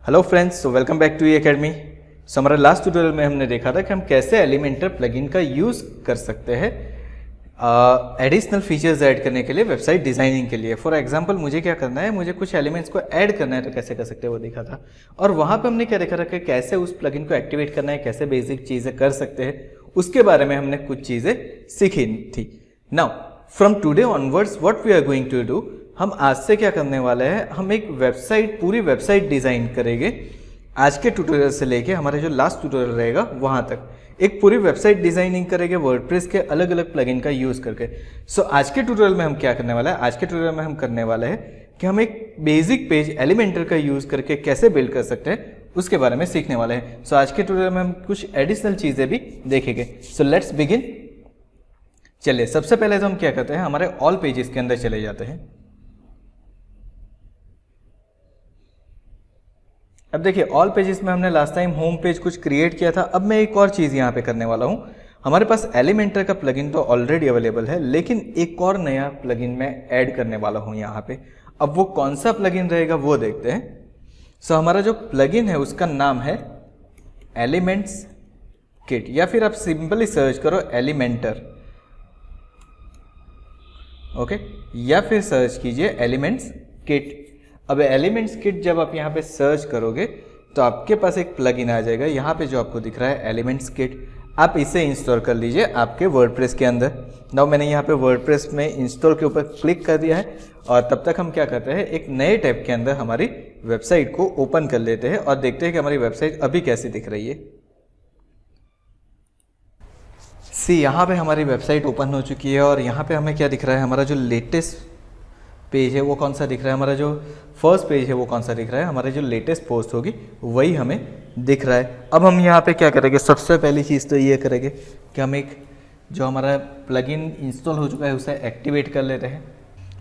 Hello friends, so welcome back to E academy. So हमारे last tutorial में हमने देखा था कि हम कैसे एलिमेंटर प्लगइन का यूज़ कर सकते हैं एडिशनल फीचर्स ऐड करने के लिए वेबसाइट डिज़ाइनिंग के लिए। फॉर एग्जांपल मुझे क्या करना है, मुझे कुछ एलिमेंट्स को ऐड करना है तो कैसे कर सकते हैं वो देखा था। और वहाँ पे हमने क्या देखा था कि कैसे उस प्लगइन को एक्टिवेट करना है, कैसे बेसिक चीज़ें कर सकते हैं, उसके बारे में हमने कुछ चीज़ें सीखी थी। Now from today onwards what we are going to do, हम आज से क्या करने वाले हैं, हम एक वेबसाइट, पूरी वेबसाइट डिज़ाइन करेंगे। आज के ट्यूटोरियल से लेके हमारे जो लास्ट ट्यूटोरियल रहेगा वहाँ तक एक पूरी वेबसाइट डिज़ाइनिंग करेंगे वर्डप्रेस के अलग अलग प्लगइन का यूज़ करके। सो आज के ट्यूटोरियल में हम क्या करने वाला है, आज के ट्यूटोरियल में हम करने वाले हैं कि हम एक बेसिक पेज एलिमेंटर का यूज़ करके कैसे बिल्ड कर सकते हैं उसके बारे में सीखने वाले हैं। सो आज के ट्यूटोरियल में हम कुछ एडिशनल चीज़ें भी देखेंगे। So let's begin. चलिए सबसे पहले तो हम क्या करते हैं, हमारे ऑल पेजेस के अंदर चले जाते हैं। अब देखिए ऑल पेजेस में हमने लास्ट टाइम होम पेज कुछ क्रिएट किया था। अब मैं एक और चीज़ यहाँ पे करने वाला हूँ। हमारे पास एलिमेंटर का प्लगइन तो ऑलरेडी अवेलेबल है, लेकिन एक और नया प्लगइन मैं ऐड करने वाला हूँ यहाँ पे। अब वो कौन सा प्लगइन रहेगा वो देखते हैं। सो हमारा जो प्लगइन है उसका नाम है एलिमेंट्स किट, या फिर आप सिंपली सर्च करो एलिमेंटर, ओके, या फिर सर्च कीजिए एलिमेंट्स किट। अब एलिमेंट्स किट जब आप यहाँ पे सर्च करोगे तो आपके पास एक प्लगइन आ जाएगा। यहाँ पे जो आपको दिख रहा है एलिमेंट्स किट, आप इसे इंस्टॉल कर लीजिए आपके वर्डप्रेस के अंदर। नाउ मैंने यहाँ पे वर्डप्रेस में इंस्टॉल के ऊपर क्लिक कर दिया है और तब तक हम क्या करते हैं, एक नए टैब के अंदर हमारी वेबसाइट को ओपन कर लेते हैं और देखते हैं कि हमारी वेबसाइट अभी कैसी दिख रही है। यहाँ पे हमारी वेबसाइट ओपन हो चुकी है और यहाँ पे हमें क्या दिख रहा है, हमारा जो लेटेस्ट पेज है वो कौन सा दिख रहा है, हमारा जो फर्स्ट पेज है वो कौन सा दिख रहा है, हमारी जो लेटेस्ट पोस्ट होगी वही हमें दिख रहा है। अब हम यहाँ पे क्या करेंगे, सबसे पहली चीज़ तो ये करेंगे कि हम एक जो हमारा प्लगइन इंस्टॉल हो चुका है उसे एक्टिवेट कर लेते हैं।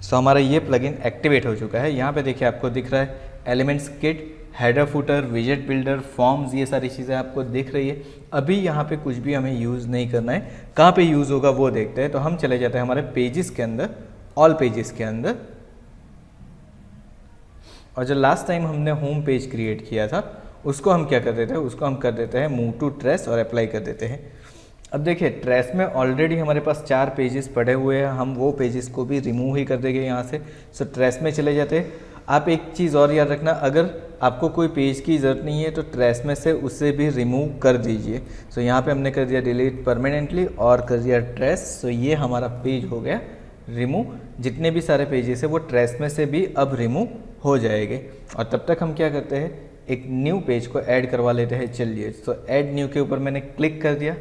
सो हमारा ये प्लगइन एक्टिवेट हो चुका है। यहाँ पे देखिए आपको दिख रहा है एलिमेंट्स किट, हेडर फुटर, विजेट बिल्डर, फॉर्म्स, ये सारी चीज़ें आपको दिख रही है। अभी यहाँ पे कुछ भी हमें यूज़ नहीं करना है, कहाँ पे यूज़ होगा वो देखते हैं। तो हम चले जाते हैं हमारे पेजेस के अंदर, ऑल पेजेस के अंदर, और जो लास्ट टाइम हमने होम पेज क्रिएट किया था उसको हम क्या कर देते हैं, उसको हम कर देते हैं मूव टू ट्रेस और अप्लाई कर देते हैं। अब देखिए ट्रेस में ऑलरेडी हमारे पास 4 पेजेस पड़े हुए हैं, हम वो पेजेस को भी रिमूव ही कर देंगे यहाँ से। सो ट्रेस में चले जाते हैं। आप एक चीज़ और याद रखना, अगर आपको कोई पेज की ज़रूरत नहीं है तो ट्रेस में से उसे भी रिमूव कर दीजिए। सो यहाँ पे हमने कर दिया डिलीट परमानेंटली और कर दिया ट्रेस। सो ये हमारा पेज हो गया रिमूव। जितने भी सारे पेजेस है वो ट्रेस में से भी अब रिमूव हो जाएंगे। और तब तक हम क्या करते हैं, एक न्यू पेज को ऐड करवा लेते हैं। चलिए, तो ऐड न्यू के ऊपर मैंने क्लिक कर दिया।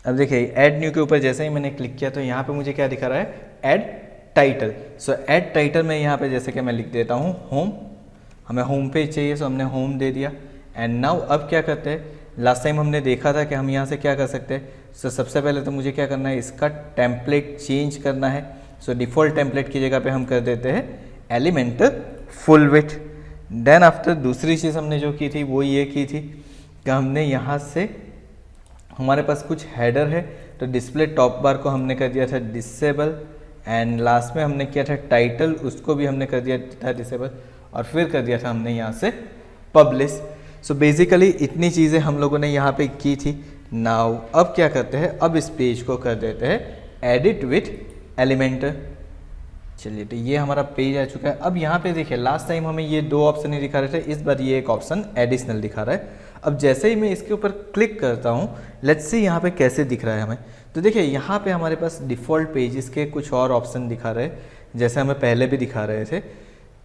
अब देखिए ऐड न्यू के ऊपर जैसे ही मैंने क्लिक किया तो यहाँ पे मुझे क्या दिखा रहा है, ऐड टाइटल। सो ऐड टाइटल में यहाँ पे जैसे कि मैं लिख देता हूँ होम, हमें होम पेज चाहिए, सो हमने होम दे दिया। एंड नाउ अब क्या करते हैं, लास्ट टाइम हमने देखा था कि हम यहाँ से क्या कर सकते हैं। सो सबसे पहले तो मुझे क्या करना है, इसका टेम्पलेट चेंज करना है। सो डिफ़ॉल्ट टेम्पलेट की जगह पे हम कर देते हैं Elementor full width. Then after दूसरी चीज़ हमने जो की थी वो ये की थी कि हमने यहाँ से, हमारे पास कुछ हेडर है तो डिस्प्ले टॉप बार को हमने कर दिया था डिसेबल। एंड लास्ट में हमने किया था टाइटल, उसको भी हमने कर दिया था डिसेबल। और फिर कर दिया था हमने यहाँ से पब्लिश। सो बेसिकली इतनी चीज़ें हम लोगों ने यहाँ पे की थी। नाउ अब क्या करते हैं, अब इस पेज को कर देते हैं एडिट विथ एलिमेंटर। चलिए, तो ये हमारा पेज आ चुका है। अब यहाँ पे देखिए लास्ट टाइम हमें ये 2 ऑप्शन ही दिखा रहे थे, इस बार ये एक ऑप्शन एडिशनल दिखा रहा है। अब जैसे ही मैं इसके ऊपर क्लिक करता हूँ, लेट्स सी यहाँ पे कैसे दिख रहा है हमें। तो देखिए यहाँ पे हमारे पास डिफ़ॉल्ट पेजेस के कुछ और ऑप्शन दिखा रहे हैं, जैसे हमें पहले भी दिखा रहे थे,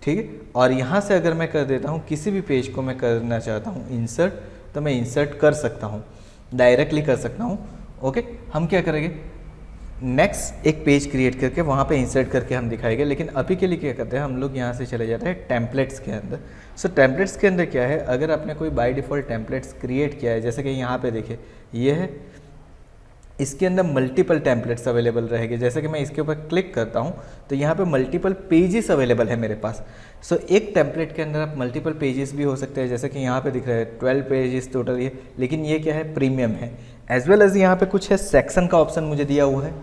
ठीक है। और यहाँ से अगर मैं कर देता हूँ, किसी भी पेज को मैं करना चाहता हूँ इंसर्ट, तो मैं इंसर्ट कर सकता हूँ, डायरेक्टली कर सकता हूँ। ओके, हम क्या करेंगे, नेक्स्ट एक पेज क्रिएट करके वहाँ पे इंसर्ट करके हम दिखाएंगे। लेकिन अभी के लिए क्या करते हैं, हम लोग यहाँ से चले जाते हैं टेम्पलेट्स के अंदर। सो टेम्पलेट्स के अंदर क्या है, अगर आपने कोई बाय डिफ़ॉल्ट टेम्पलेट्स क्रिएट किया है, जैसे कि यहाँ पे देखिए ये है, इसके अंदर मल्टीपल टेम्पलेट्स अवेलेबल रहेंगे। जैसे कि मैं इसके ऊपर क्लिक करता हूँ तो यहाँ पे मल्टीपल पेजेस अवेलेबल है मेरे पास। सो एक टेम्पलेट के अंदर आप मल्टीपल पेजेस भी हो सकते हैं, जैसे कि यहाँ पे दिख रहा है 12 पेजेस टोटल ये, लेकिन ये क्या है, प्रीमियम है। एज वेल एज यहाँ पे कुछ है सेक्शन का ऑप्शन मुझे दिया हुआ है।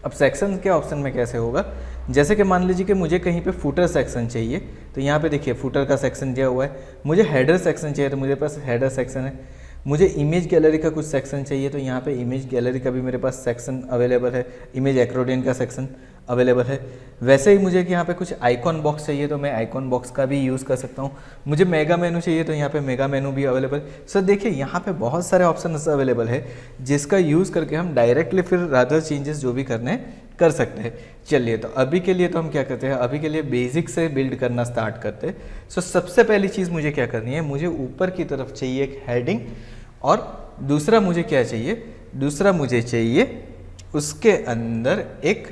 अब सेक्शन के ऑप्शन में कैसे होगा, जैसे कि मान लीजिए कि मुझे कहीं पे फुटर सेक्शन चाहिए, तो यहाँ पे देखिए फुटर का सेक्शन दिया हुआ है। मुझे हेडर सेक्शन चाहिए तो मेरे पास हेडर सेक्शन है। मुझे इमेज गैलरी का कुछ सेक्शन चाहिए तो यहाँ पे इमेज गैलरी का भी मेरे पास सेक्शन अवेलेबल है। इमेज एक्रोडियन का सेक्शन अवेलेबल है। वैसे ही मुझे कि यहाँ पे कुछ आइकॉन बॉक्स चाहिए तो मैं आइकॉन बॉक्स का भी यूज़ कर सकता हूँ। मुझे मेगा मेनू चाहिए तो यहाँ पे मेगा मेनू भी अवेलेबल। सर देखिए यहाँ पे बहुत सारे ऑप्शन अवेलेबल है जिसका यूज़ करके हम डायरेक्टली फिर रादर चेंजेस जो भी करने हैं कर सकते हैं। चलिए तो अभी के लिए तो हम क्या करते हैं, अभी के लिए बेसिक से बिल्ड करना स्टार्ट करते हैं। सो सबसे पहली चीज़ मुझे क्या करनी है, मुझे ऊपर की तरफ चाहिए एक हेडिंग और दूसरा मुझे क्या चाहिए, दूसरा मुझे चाहिए उसके अंदर एक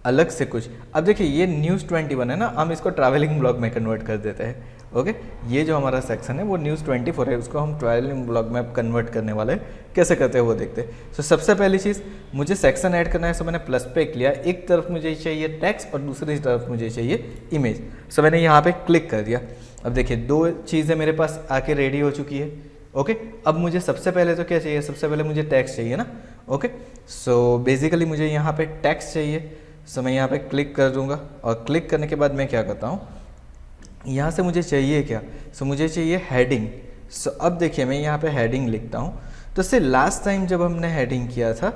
अलग से कुछ। अब देखिए ये न्यूज़ 21 है ना, हम इसको ट्रैवलिंग ब्लॉग में कन्वर्ट कर देते हैं। ओके, ये जो हमारा सेक्शन है वो न्यूज़ 24 है, उसको हम ट्रैवलिंग ब्लॉग में कन्वर्ट करने वाले हैं। कैसे करते हैं वो देखते हैं। सो सबसे पहली चीज़ मुझे सेक्शन ऐड करना है। सो मैंने प्लस पे किया, एक तरफ मुझे चाहिए टेक्स्ट और दूसरी तरफ मुझे चाहिए इमेज। सो मैंने यहाँ पे क्लिक कर दिया। अब देखिए दो चीज़ें मेरे पास आके रेडी हो चुकी है। ओके, अब मुझे सबसे पहले तो क्या चाहिए, सबसे पहले मुझे टेक्स्ट चाहिए ना। ओके, सो बेसिकली मुझे यहाँ पे टेक्स्ट चाहिए। सो मैं यहाँ पे क्लिक कर दूँगा और क्लिक करने के बाद मैं क्या करता हूँ, यहाँ से मुझे चाहिए क्या, सो मुझे चाहिए हेडिंग। सो अब देखिए मैं यहाँ पे हेडिंग लिखता हूँ। तो इससे लास्ट टाइम जब हमने हेडिंग किया था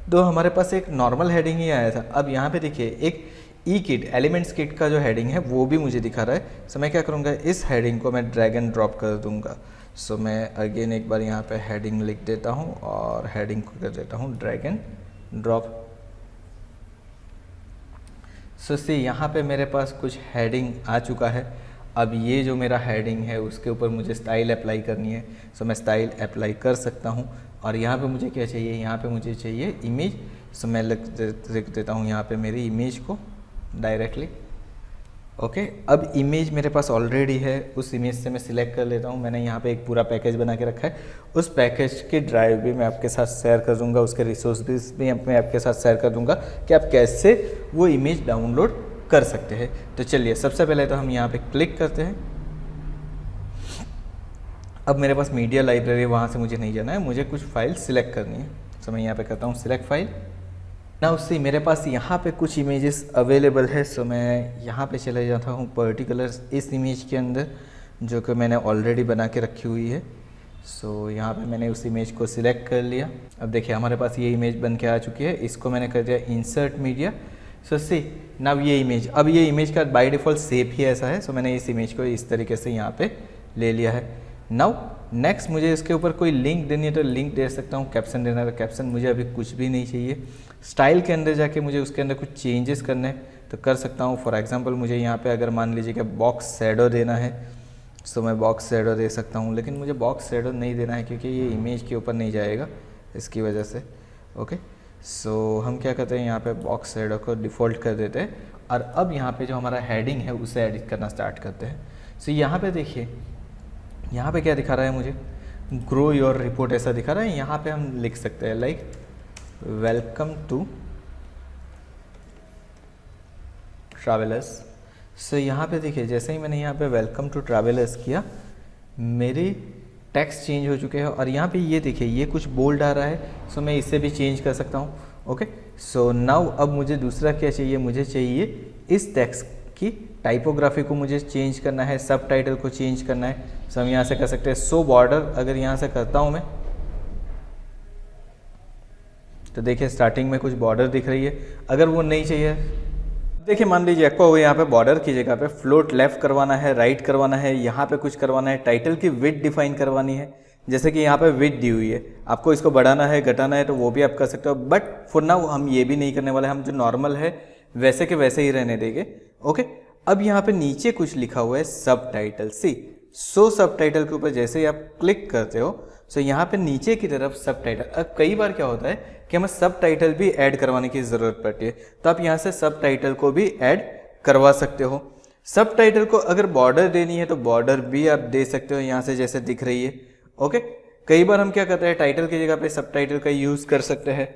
तो हमारे पास एक नॉर्मल हेडिंग ही आया था। अब यहाँ पे देखिए एक ई किट एलिमेंट्स किट का जो हेडिंग है वो भी मुझे दिखा रहा है। सो मैं क्या करूँगा, इस हेडिंग को मैं ड्रैग एंड ड्रॉप कर दूँगा। सो मैं अगेन एक बार यहाँ पे हेडिंग लिख देता हूँ और हेडिंग को कर देता हूँ ड्रैग एंड ड्रॉप। सो सी यहाँ पे मेरे पास कुछ हेडिंग आ चुका है। अब ये जो मेरा हेडिंग है उसके ऊपर मुझे स्टाइल अप्लाई करनी है। सो मैं स्टाइल अप्लाई कर सकता हूँ। और यहाँ पे मुझे क्या चाहिए, यहाँ पे मुझे चाहिए इमेज। सो मैं लिख देता हूँ यहाँ पे मेरी इमेज को डायरेक्टली। ओके, अब इमेज मेरे पास ऑलरेडी है, उस इमेज से मैं सिलेक्ट कर लेता हूँ। मैंने यहाँ पे एक पूरा पैकेज बना के रखा है। उस पैकेज की ड्राइव भी मैं आपके साथ शेयर कर दूँगा, उसके रिसोर्सेज भी मैं आपके साथ शेयर कर दूँगा कि आप कैसे वो इमेज डाउनलोड कर सकते हैं। तो चलिए सबसे पहले तो हम यहाँ पे क्लिक करते हैं। अब मेरे पास मीडिया लाइब्रेरी, वहाँ से मुझे नहीं जाना है, मुझे कुछ फाइल सिलेक्ट करनी है। तो मैं यहाँ पे करता हूँ सिलेक्ट फाइल। ना उससे मेरे पास यहाँ पे कुछ इमेजेस अवेलेबल है। सो मैं यहाँ पे चले जाता हूँ पर्टिकुलर इस इमेज के अंदर जो कि मैंने ऑलरेडी बना के रखी हुई है। सो यहाँ पे मैंने उस इमेज को सिलेक्ट कर लिया। अब देखिए हमारे पास ये इमेज बन के आ चुकी है। इसको मैंने कर दिया इंसर्ट मीडिया। सो सी नाउ ये इमेज, अब ये इमेज का बाय डिफ़ॉल्ट शेप ही ऐसा है। सो मैंने इस इमेज को इस तरीके से यहाँ पे ले लिया है। नाउ नेक्स्ट मुझे इसके ऊपर कोई लिंक देनी है तो लिंक दे सकता हूँ, कैप्शन देना है तो कैप्शन, मुझे अभी कुछ भी नहीं चाहिए। स्टाइल के अंदर जाके मुझे उसके अंदर कुछ चेंजेस करने हैं तो कर सकता हूँ। फॉर एग्जांपल मुझे यहाँ पे अगर मान लीजिए कि बॉक्स शैडो देना है सो मैं बॉक्स शैडो दे सकता हूँ, लेकिन मुझे बॉक्स शैडो नहीं देना है क्योंकि ये इमेज के ऊपर नहीं जाएगा इसकी वजह से। ओके, सो हम क्या करते हैं, यहाँ पे बॉक्स शैडो को डिफ़ॉल्ट कर देते हैं और अब यहाँ पे जो हमारा हेडिंग है उसे एडिट करना स्टार्ट करते हैं। सो यहाँ पे देखिए, यहाँ पे क्या दिखा रहा है मुझे, ग्रो योर रिपोर्ट ऐसा दिखा रहा है। यहाँ पे हम लिख सकते हैं लाइक वेलकम टू ट्रैवलर्स। सो यहाँ पे देखिए जैसे ही मैंने यहाँ पे वेलकम टू ट्रैवलर्स किया, मेरी टेक्स्ट चेंज हो चुके हैं और यहाँ पे ये देखिए ये कुछ बोल्ड आ रहा है। सो मैं इसे भी चेंज कर सकता हूँ। ओके, सो नाउ अब मुझे दूसरा क्या चाहिए, मुझे चाहिए इस टेक्स्ट की टाइपोग्राफी को मुझे चेंज करना है, सब टाइटल को चेंज करना है। सो हम यहाँ से कर सकते हैं सो बॉर्डर। अगर यहाँ से करता हूँ मैं तो देखिए स्टार्टिंग में कुछ बॉर्डर दिख रही है। अगर वो नहीं चाहिए, देखिए मान लीजिए आपको यहाँ पे बॉर्डर की जगह पे फ्लोट लेफ्ट करवाना है, राइट करवाना है, यहाँ पे कुछ करवाना है, टाइटल की विड्थ डिफाइन करवानी है। जैसे कि यहाँ पे विड्थ दी हुई है, आपको इसको बढ़ाना है घटाना है तो वो भी आप कर सकते हो। बट फॉर नाउ हम ये भी नहीं करने वाले, हम जो नॉर्मल है वैसे के वैसे ही रहने देंगे। ओके, अब यहाँ पे नीचे कुछ लिखा हुआ है सब टाइटल। सी सो सब टाइटल के ऊपर जैसे ही आप क्लिक करते हो सो यहाँ पे नीचे की तरफ सब टाइटल। अब कई बार क्या होता है कि हमें सब टाइटल भी ऐड करवाने की ज़रूरत पड़ती है, तो आप यहाँ से सब टाइटल को भी ऐड करवा सकते हो। सब टाइटल को अगर बॉर्डर देनी है तो बॉर्डर भी आप दे सकते हो यहाँ से जैसे दिख रही है। ओके, कई बार हम क्या करते हैं टाइटल की जगह पे सब टाइटल का यूज़ कर सकते हैं।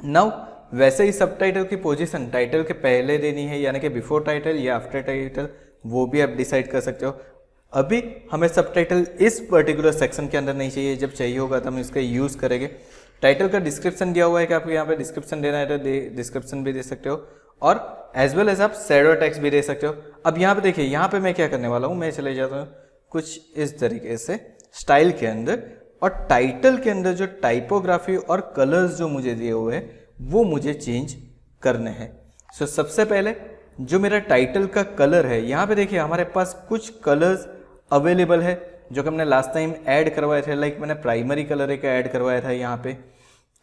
नाउ वैसे ही सब टाइटल की पोजीशन टाइटल के पहले देनी है यानी कि बिफोर टाइटल या आफ्टर टाइटल, वो भी आप डिसाइड कर सकते हो। अभी हमें सब टाइटल इस पर्टिकुलर सेक्शन के अंदर नहीं चाहिए, जब चाहिए होगा तो हम इसका यूज़ करेंगे। टाइटल का डिस्क्रिप्शन दिया हुआ है कि आपको यहाँ पे डिस्क्रिप्शन देना है तो डिस्क्रिप्शन भी दे सकते हो। और एज वेल एज आप शैडो टेक्स्ट भी दे सकते हो। अब यहाँ पे देखिए, यहाँ पे मैं क्या करने वाला हूँ, मैं चले जाता हूँ कुछ इस तरीके से स्टाइल के अंदर, और टाइटल के अंदर जो टाइपोग्राफी और कलर्स जो मुझे दिए हुए हैं वो मुझे चेंज करने हैं। सो सबसे पहले जो मेरा टाइटल का कलर है, यहाँ पे देखिए हमारे पास कुछ कलर्स अवेलेबल है जो कि हमने लास्ट टाइम ऐड करवाए थे। लाइक मैंने प्राइमरी कलर एक ऐड करवाया था यहाँ पे,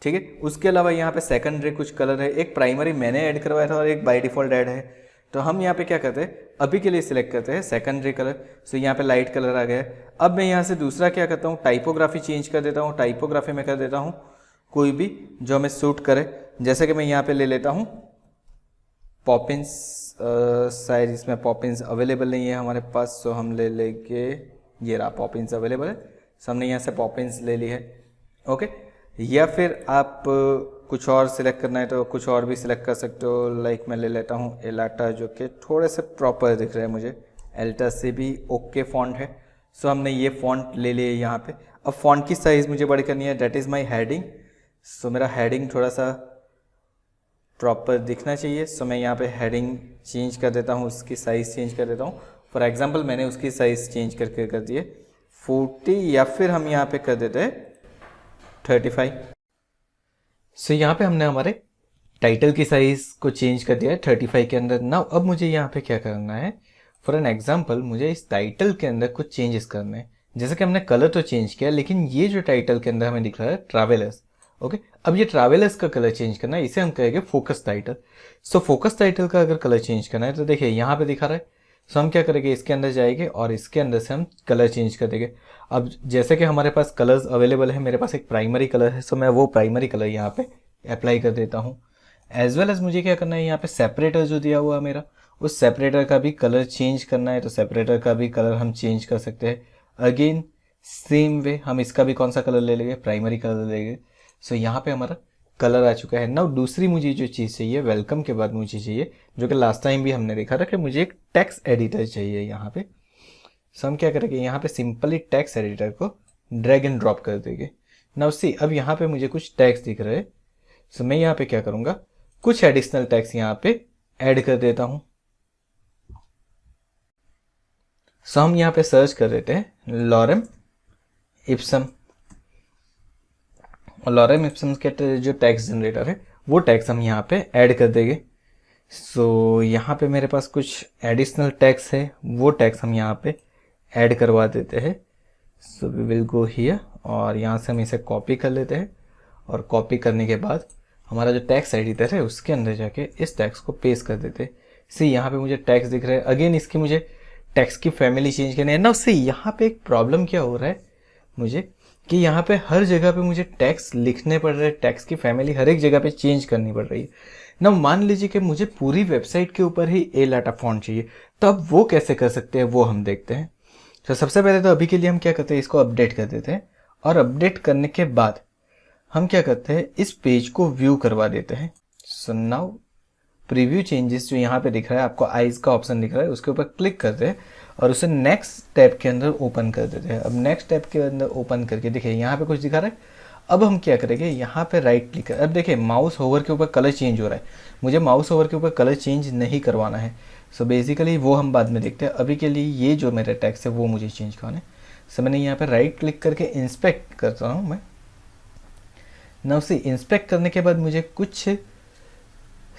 ठीक है। उसके अलावा यहाँ पे सेकेंडरी कुछ कलर है, एक प्राइमरी मैंने ऐड करवाया था और एक बाय डिफॉल्ट ऐड है। तो हम यहाँ पे क्या करते हैं, अभी के लिए सिलेक्ट करते हैं सेकेंडरी कलर। सो यहाँ पे लाइट कलर आ गया है। अब मैं यहाँ से दूसरा क्या करता हूँ, टाइपोग्राफी चेंज कर देता हूँ। टाइपोग्राफी में कर देता हूँ कोई भी जो हमें सूट करे। जैसे कि मैं यहाँ पे ले लेता हूँ पॉपिंस, शायद इसमें पॉपिंस अवेलेबल नहीं है हमारे पास, सो हम ले लेंगे, ये रहा पॉपिंस अवेलेबल है। सो हमने यहाँ से पॉपिंस ले ली है, ओके। या फिर आप कुछ और सिलेक्ट करना है तो कुछ और भी सिलेक्ट कर सकते हो। लाइक मैं ले लेता हूँ एलाटा, जो कि थोड़े से प्रॉपर दिख रहा है मुझे। एल्टा से भी ओके फॉन्ट है। सो हमने ये फॉन्ट ले लिए यहाँ पे। अब फॉन्ट की साइज़ मुझे बड़ी करनी है, दैट इज़ माई हेडिंग। सो मेरा हेडिंग थोड़ा सा प्रॉपर दिखना चाहिए। सो मैं यहाँ पे हेडिंग चेंज कर देता हूँ, उसकी साइज़ चेंज कर देता हूँ। फॉर एग्जांपल मैंने उसकी साइज़ चेंज करके कर दिए 40, या फिर हम यहाँ पे कर देते हैं 35। सो यहाँ पे हमने हमारे टाइटल की साइज़ को चेंज कर दिया है 35 के अंदर। नाउ अब मुझे यहाँ पे क्या करना है, फॉर एन एग्जांपल मुझे इस टाइटल के अंदर कुछ चेंजेस करने हैं। जैसे कि हमने कलर तो चेंज किया, लेकिन ये जो टाइटल के अंदर हमें दिख रहा है ट्रैवलर्स, ओके। अब ये ट्रैवलर्स का कलर चेंज करना है, इसे हम कहेंगे focus title. So focus title का अगर कलर चेंज करना है तो देखिए यहाँ पे दिखा रहा है। सो हम क्या करेंगे, इसके अंदर जाएंगे और इसके अंदर से हम कलर चेंज कर देंगे। अब जैसे कि हमारे पास कलर्स अवेलेबल है, मेरे पास एक प्राइमरी कलर है, सो मैं वो प्राइमरी कलर यहाँ पे अप्लाई कर देता हूँ। एज वेल एज मुझे क्या करना है, यहाँ पे सेपरेटर जो दिया हुआ है मेरा, उस सेपरेटर का भी कलर चेंज करना है। तो सेपरेटर का भी कलर हम चेंज कर सकते हैं। अगेन सेम वे हम इसका भी कौन सा कलर ले लेंगे, प्राइमरी कलर लेंगे। सो यहाँ पे हमारा कलर आ चुका है। नाउ दूसरी मुझे जो चीज़ चाहिए, वेलकम के बाद मुझे चाहिए, जो कि लास्ट टाइम भी हमने देखा था, कि मुझे एक टेक्स्ट एडिटर चाहिए यहाँ पे। सो हम क्या करेंगे, यहाँ पे सिंपली टेक्स्ट एडिटर को ड्रैग एंड ड्रॉप कर देंगे। नाउ सी, अब यहाँ पे मुझे कुछ टेक्स्ट दिख रहे हैं। सो मैं यहाँ पे क्या करूँगा, कुछ एडिशनल टेक्स्ट यहाँ पे ऐड कर देता हूँ। सो हम यहाँ पे सर्च कर देते हैं लॉरेम इप्सम, और लॉरेम इप्सम के जो टेक्स्ट जनरेटर है वो टेक्स्ट हम यहाँ पे ऐड कर देंगे। सो यहाँ पे मेरे पास कुछ एडिशनल टेक्स्ट है, वो टेक्स्ट हम यहाँ पे ऐड करवा देते हैं। So we will go here, और यहाँ से हम इसे कॉपी कर लेते हैं, और कॉपी करने के बाद हमारा जो टेक्स्ट एडिटर है उसके अंदर जाके इस टेक्स्ट को पेस्ट कर देते हैं। सी यहाँ पे मुझे टेक्स्ट दिख रहा है। अगेन इसकी मुझे टेक्स्ट की फैमिली चेंज करनी है। नाउ सी, यहाँ पे एक प्रॉब्लम क्या हो रहा है मुझे, कि यहाँ पे हर जगह पे मुझे टेक्स्ट लिखने पड़ रहे हैं, टेक्स्ट की फैमिली हर एक जगह पे चेंज करनी पड़ रही है। ना मान लीजिए कि मुझे पूरी वेबसाइट के ऊपर ही एलाटा फॉन्ट चाहिए, तो अब वो कैसे कर सकते हैं वो हम देखते हैं। तो सबसे पहले तो अभी के लिए हम क्या करते हैं, इसको अपडेट कर देते हैं, और अपडेट करने के बाद हम क्या करते हैं, इस पेज को व्यू करवा देते हैं। सो नाउ प्रीव्यू चेंजेस जो यहाँ पे दिख रहा है, आपको आइज का ऑप्शन दिख रहा है, उसके ऊपर क्लिक करते हैं और उसे नेक्स्ट टैब के अंदर ओपन कर देते हैं। अब नेक्स्ट टैब के अंदर ओपन करके देखिए यहाँ पे कुछ दिखा रहा है। अब हम क्या करेंगे, यहाँ पे राइट क्लिक कर, अब देखिए माउस होवर के ऊपर कलर चेंज हो रहा है। मुझे माउस होवर के ऊपर कलर चेंज नहीं करवाना है। सो बेसिकली वो हम बाद में देखते हैं। अभी के लिए ये जो मेरा टेक्स्ट है वो मुझे चेंज करवाना है। सो मैंने यहाँ पे राइट क्लिक करके इंस्पेक्ट करता हूँ मैं। नाउ से इंस्पेक्ट करने के बाद मुझे कुछ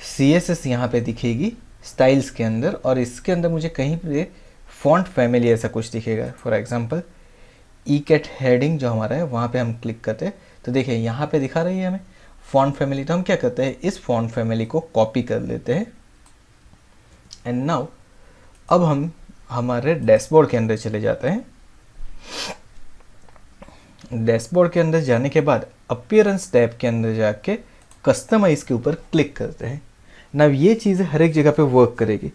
CSS यहाँ पे दिखेगी स्टाइल्स के अंदर, और इसके अंदर मुझे कहीं पे फॉन्ट फैमिली ऐसा कुछ दिखेगा। फॉर एग्जांपल ईकेट हेडिंग जो हमारा है वहाँ पे हम क्लिक करते हैं, तो देखिए यहाँ पे दिखा रही है हमें फॉन्ट फैमिली। तो हम क्या करते हैं, इस फॉन्ट फैमिली को कॉपी कर लेते हैं। एंड नाउ अब हम हमारे डैशबोर्ड के अंदर चले जाते हैं। डैशबोर्ड के अंदर जाने के बाद अपीयरेंस टैब के अंदर जाके कस्टमाइज के ऊपर क्लिक करते हैं। ना ये चीज़ें हर एक जगह पे वर्क करेगी।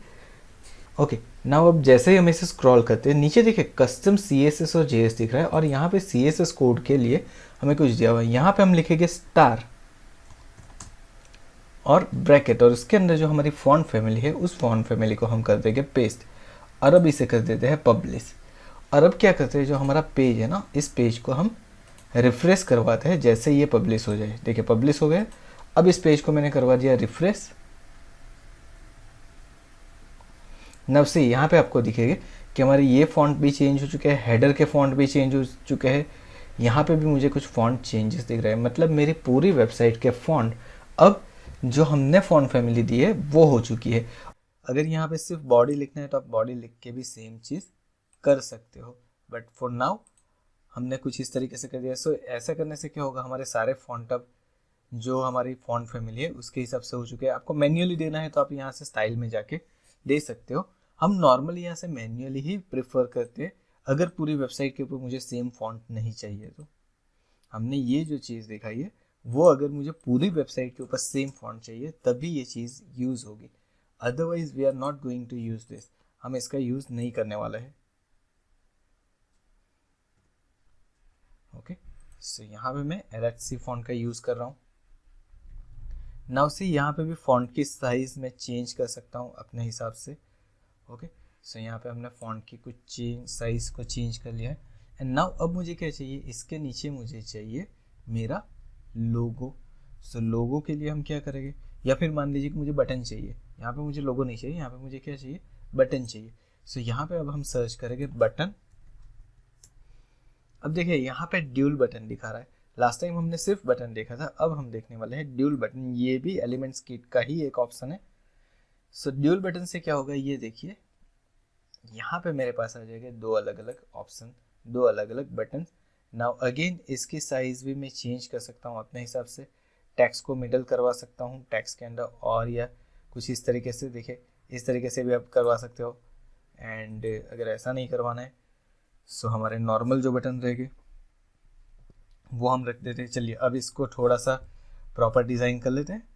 ओके, नाउ अब जैसे ही हम इसे स्क्रॉल करते हैं नीचे देखिए कस्टम CSS और JS दिख रहा है, और यहाँ पे CSS कोड के लिए हमें कुछ दिया हुआ है। यहाँ पे हम लिखेंगे स्टार और ब्रैकेट, और उसके अंदर जो हमारी फॉन्ट फैमिली है उस फॉन्ट फैमिली को हम कर देंगे पेस्ट, और अब इसे कर देते हैं पब्लिश। और अब क्या करते हैं, जो हमारा पेज है ना, इस पेज को हम रिफ्रेश करवाते हैं जैसे ये पब्लिश हो जाए। देखिए पब्लिश हो गया। अब इस पेज को मैंने करवा दिया रिफ्रेश, नव से यहाँ पे आपको दिखेगा कि हमारे ये फ़ॉन्ट भी चेंज हो चुके हैं, हेडर के फ़ॉन्ट भी चेंज हो चुके हैं, यहाँ पे भी मुझे कुछ फ़ॉन्ट चेंजेस दिख रहे हैं। मतलब मेरी पूरी वेबसाइट के फ़ॉन्ट अब जो हमने फ़ॉन्ट फैमिली दी है वो हो चुकी है। अगर यहाँ पे सिर्फ बॉडी लिखना है तो आप बॉडी लिख के भी सेम चीज़ कर सकते हो, बट फॉर नाउ हमने कुछ इस तरीके से कर दिया। सो ऐसा करने से क्या होगा, हमारे सारे फ़ॉन्ट अब जो हमारी फ़ॉन्ट फैमिली है उसके हिसाब से हो चुके हैं। आपको मैन्युअली देना है तो आप यहाँ से स्टाइल में जाके दे सकते हो। हम नॉर्मली यहाँ से मैन्युअली ही प्रेफर करते हैं अगर पूरी वेबसाइट के ऊपर मुझे सेम फ़ॉन्ट नहीं चाहिए तो। हमने ये जो चीज़ दिखाई है वो अगर मुझे पूरी वेबसाइट के ऊपर सेम फ़ॉन्ट चाहिए तभी ये चीज़ यूज़ होगी, otherwise we are not going to use this. हम इसका यूज़ नहीं करने वाला है। ओके, सो यहाँ पे मैं LHC फ़ॉन्ट का यूज़ कर रहा हूँ। नाउ से यहाँ पे भी फ़ॉन्ट की साइज़ मैं चेंज कर सकता हूँ अपने हिसाब से। ओके, सो यहाँ पे हमने फ़ॉन्ट की कुछ साइज़ को चेंज कर लिया है। एंड नाउ अब मुझे क्या चाहिए, इसके नीचे मुझे चाहिए मेरा लोगो। सो लोगो के लिए हम क्या करेंगे, या फिर मान लीजिए कि मुझे बटन चाहिए। यहाँ पे मुझे लोगो नहीं चाहिए, यहाँ पे मुझे क्या चाहिए, बटन चाहिए। सो यहाँ पे अब हम सर्च करेंगे बटन। अब देखिए यहाँ पे ड्यूल बटन दिखा रहा है। लास्ट टाइम हमने सिर्फ बटन देखा था, अब हम देखने वाले हैं ड्यूल बटन। ये भी एलिमेंट्स किट का ही एक ऑप्शन है। सो ड्यूल बटन से क्या होगा, ये देखिए यहाँ पे मेरे पास आ जाएगा दो अलग अलग ऑप्शन, दो अलग अलग बटन। नाउ अगेन इसकी साइज भी मैं चेंज कर सकता हूँ अपने हिसाब से। टेक्स्ट को मिडल करवा सकता हूँ टेक्स्ट के अंदर, और या कुछ इस तरीके से, देखिए इस तरीके से भी आप करवा सकते हो। एंड अगर ऐसा नहीं करवाना है सो हमारे नॉर्मल जो बटन रहेंगे वो हम रख देते हैं। चलिए अब इसको थोड़ा सा प्रॉपर डिज़ाइन कर लेते हैं।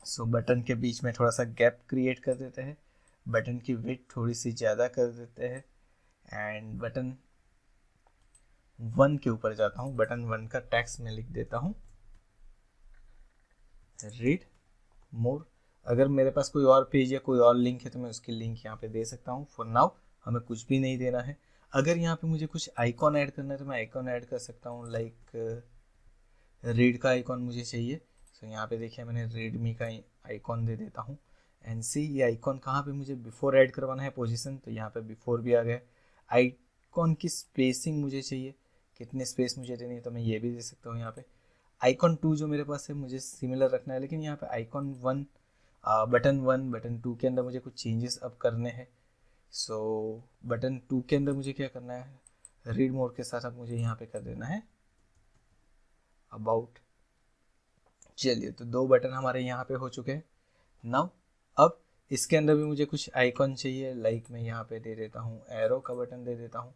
सो बटन के बीच में थोड़ा सा गैप क्रिएट कर देते हैं, बटन की विड्थ थोड़ी सी ज़्यादा कर देते हैं। एंड बटन 1 के ऊपर जाता हूँ, बटन 1 का टेक्स्ट में लिख देता हूँ रीड मोर। अगर मेरे पास कोई और पेज या कोई और लिंक है तो मैं उसकी लिंक यहाँ पे दे सकता हूँ। फॉर नाउ हमें कुछ भी नहीं देना है। अगर यहाँ पे मुझे कुछ आइकॉन ऐड करना है तो मैं आइकॉन ऐड कर सकता हूँ। लाइक रीड का आइकॉन मुझे चाहिए। सो यहाँ पे देखिए मैंने रीडमी का आइकॉन दे देता हूँ। एंड सी ये आइकॉन कहाँ पे मुझे बिफोर ऐड करवाना है पोजीशन, तो यहाँ पे बिफोर भी आ गया। आइकॉन की स्पेसिंग मुझे चाहिए, कितने स्पेस मुझे देनी है, तो मैं ये भी दे सकता हूँ यहाँ पे। आइकॉन 2 जो मेरे पास है मुझे सिमिलर रखना है, लेकिन यहाँ पे आइकॉन 1 बटन 1 बटन 2 के अंदर मुझे कुछ चेंजेस अब करने हैं। सो बटन 2 के अंदर मुझे क्या करना है, रीड मोड के साथ अब मुझे यहाँ पे कर देना है अबाउट। चलिए तो 2 बटन हमारे यहाँ पे हो चुके हैं। नाउ अब इसके अंदर भी मुझे कुछ आइकॉन चाहिए। लाइक मैं यहाँ पे दे देता हूँ एरो का बटन दे देता हूँ,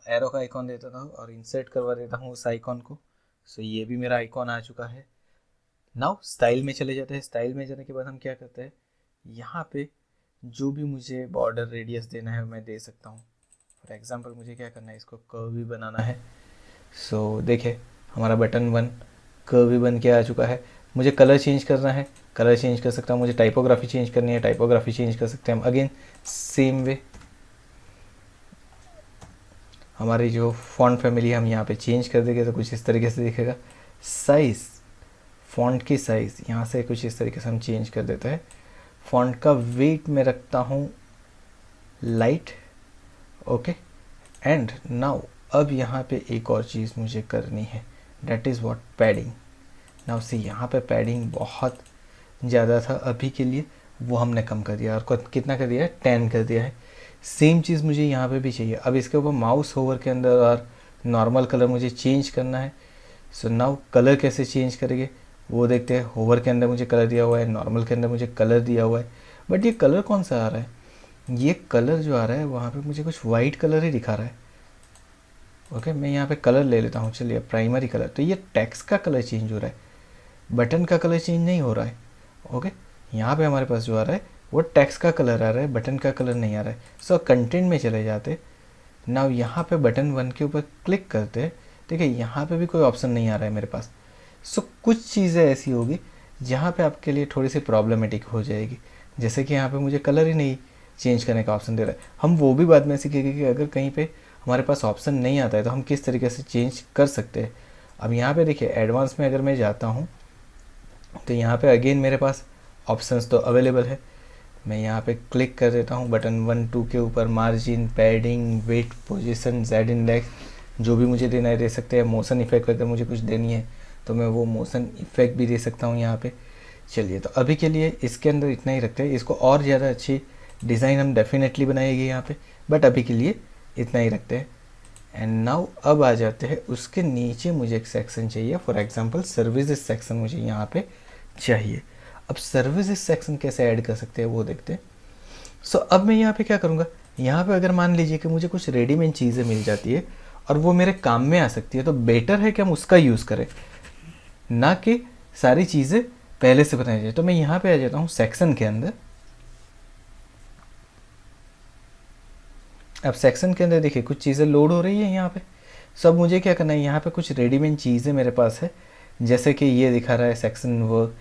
एरो का आइकॉन दे देता हूँ और इंसर्ट करवा देता हूँ उस आइकॉन को। सो ये भी मेरा आइकॉन आ चुका है। नाउ स्टाइल में चले जाते हैं। स्टाइल में जाने के बाद हम क्या करते हैं, यहाँ पे जो भी मुझे बॉर्डर रेडियस देना है मैं दे सकता हूँ। फॉर एग्जांपल मुझे क्या करना है, इसको कर्व भी बनाना है। सो देखिए हमारा बटन 1 कर्व भी बन के आ चुका है। मुझे कलर चेंज करना है, कलर चेंज कर सकता हूँ। मुझे टाइपोग्राफी चेंज करनी है, टाइपोग्राफी चेंज कर सकते हैं हम। अगेन सेम वे हमारी जो फॉन्ट फैमिली हम यहाँ पे चेंज कर देंगे तो कुछ इस तरीके से दिखेगा। साइज़, फॉन्ट की साइज़ यहाँ से कुछ इस तरीके से हम चेंज कर देते हैं। फॉन्ट का वेट में रखता हूँ लाइट। ओके, एंड नाउ अब यहाँ पे एक और चीज़ मुझे करनी है, that is what, padding. Now से यहाँ पे पैडिंग बहुत ज़्यादा था अभी के लिए, वो हमने कम कर दिया। और कितना कर दिया है, 10 कर दिया है। सेम चीज़ मुझे यहाँ पे भी चाहिए। अब इसके ऊपर माउस होवर के अंदर और नॉर्मल कलर मुझे चेंज करना है। सो नाउ कलर कैसे चेंज करेंगे वो देखते हैं। होवर के अंदर मुझे कलर दिया हुआ है, नॉर्मल के अंदर मुझे कलर दिया हुआ है, बट ये कलर कौन सा आ रहा है, ये कलर जो आ रहा है वहाँ पे मुझे कुछ वाइट कलर ही दिखा रहा है। ओके, मैं यहाँ पे कलर ले लेता हूँ। चलिए प्राइमरी कलर, तो ये टेक्स्ट का कलर चेंज हो रहा है, बटन का कलर चेंज नहीं हो रहा है। ओके, यहाँ पे हमारे पास जो आ रहा है वो टेक्स्ट का कलर आ रहा है, बटन का कलर नहीं आ रहा है। सो कंटेंट में चले जाते। नाउ यहाँ पे बटन 1 के ऊपर क्लिक करते हैं। देखिए यहाँ पे भी कोई ऑप्शन नहीं आ रहा है मेरे पास। सो कुछ चीज़ें ऐसी होगी जहाँ पे आपके लिए थोड़ी सी प्रॉब्लमेटिक हो जाएगी। जैसे कि यहाँ पे मुझे कलर ही नहीं चेंज करने का ऑप्शन दे रहा है। हम वो भी बाद में सीखेंगे कि अगर कहीं पे हमारे पास ऑप्शन नहीं आता है तो हम किस तरीके से चेंज कर सकते हैं। अब यहाँ पे देखिए एडवांस में अगर मैं जाता हूँ तो यहाँ पे अगेन मेरे पास ऑप्शंस तो अवेलेबल है। मैं यहाँ पे क्लिक कर देता हूँ बटन 1 2 के ऊपर, margin, padding, weight, position, Z index, जो भी मुझे देना है दे सकते हैं। मोशन इफेक्ट अगर मुझे कुछ देनी है तो मैं वो मोशन इफेक्ट भी दे सकता हूँ यहाँ पे। चलिए, तो अभी के लिए इसके अंदर इतना ही रखते हैं, इसको और ज़्यादा अच्छी डिज़ाइन हम डेफिनेटली बनाएंगे यहाँ पे, बट अभी के लिए इतना ही रखते हैं। एंड नाउ अब आ जाते हैं, उसके नीचे मुझे एक सेक्शन चाहिए, फॉर एग्जांपल सर्विसेज सेक्शन मुझे यहाँ पे चाहिए। अब सर्विसेज सेक्शन कैसे ऐड कर सकते हैं वो देखते हैं। सो अब मैं यहाँ पे क्या करूँगा, यहाँ पे अगर मान लीजिए कि मुझे कुछ रेडीमेड चीज़ें मिल जाती है और वो मेरे काम में आ सकती है, तो बेटर है कि हम उसका यूज़ करें, ना कि सारी चीज़ें पहले से बनाई जाए। तो मैं यहाँ पे आ जाता हूँ सेक्शन के अंदर। अब सेक्शन के अंदर देखिए कुछ चीज़ें लोड हो रही है यहाँ पे। सब मुझे क्या करना है, यहाँ पे कुछ रेडीमेड चीज़ें मेरे पास है, जैसे कि ये दिखा रहा है सेक्शन वर्क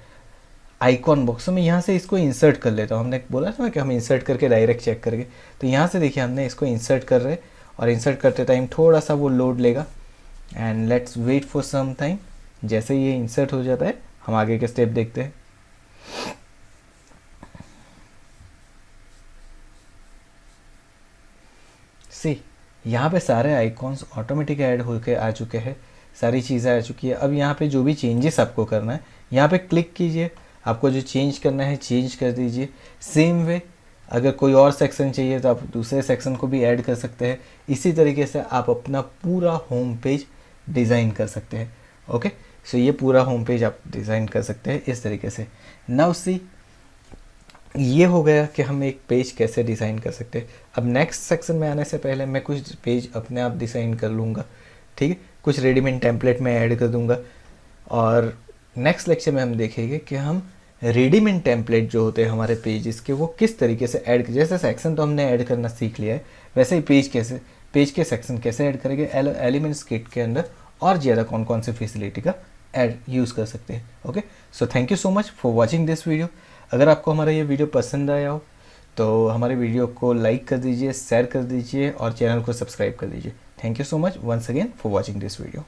आइकॉन बॉक्स। तो मैं यहाँ से इसको इंसर्ट कर लेता हूँ। हमने बोला था ना कि हम इंसर्ट करके डायरेक्ट चेक करके, तो यहाँ से देखिए हमने इसको इंसर्ट कर रहे, और इंसर्ट करते टाइम थोड़ा सा वो लोड लेगा, and let's wait for some time. जैसे ये इंसर्ट हो जाता है हम आगे के स्टेप देखते हैं। सी, यहाँ पे सारे आइकॉन्स ऑटोमेटिक ऐड होके आ चुके हैं, सारी चीज़ें आ चुकी है। अब यहाँ पे जो भी चेंजेस आपको करना है यहाँ पे क्लिक कीजिए, आपको जो चेंज करना है चेंज कर दीजिए। सेम वे अगर कोई और सेक्शन चाहिए तो आप दूसरे सेक्शन को भी ऐड कर सकते हैं। इसी तरीके से आप अपना पूरा होम पेज डिज़ाइन कर सकते हैं। ओके, सो ये पूरा होम पेज आप डिज़ाइन कर सकते हैं इस तरीके से। नाउ सी, ये हो गया कि हम एक पेज कैसे डिज़ाइन कर सकते हैं। अब नेक्स्ट सेक्शन में आने से पहले मैं कुछ पेज अपने आप डिज़ाइन कर लूँगा, ठीक है, कुछ रेडीमेड टेम्पलेट में ऐड कर दूँगा, और नेक्स्ट लेक्चर में हम देखेंगे कि हम रेडीमेड टेम्पलेट जो होते हैं हमारे पेजेस के, वो किस तरीके से ऐड, जैसे सेक्शन तो हमने ऐड करना सीख लिया है, वैसे ही पेज के सेक्शन कैसे ऐड करेंगे एलिमेंट्स किट के अंदर, और ज़्यादा कौन कौन से फैसिलिटी का ऐड यूज़ कर सकते हैं। Okay, so thank you so much for watching this video. अगर आपको हमारा ये वीडियो पसंद आया हो तो हमारे वीडियो को लाइक कर दीजिए, शेयर कर दीजिए, और चैनल को सब्सक्राइब कर दीजिए। Thank you so much once again for watching this video.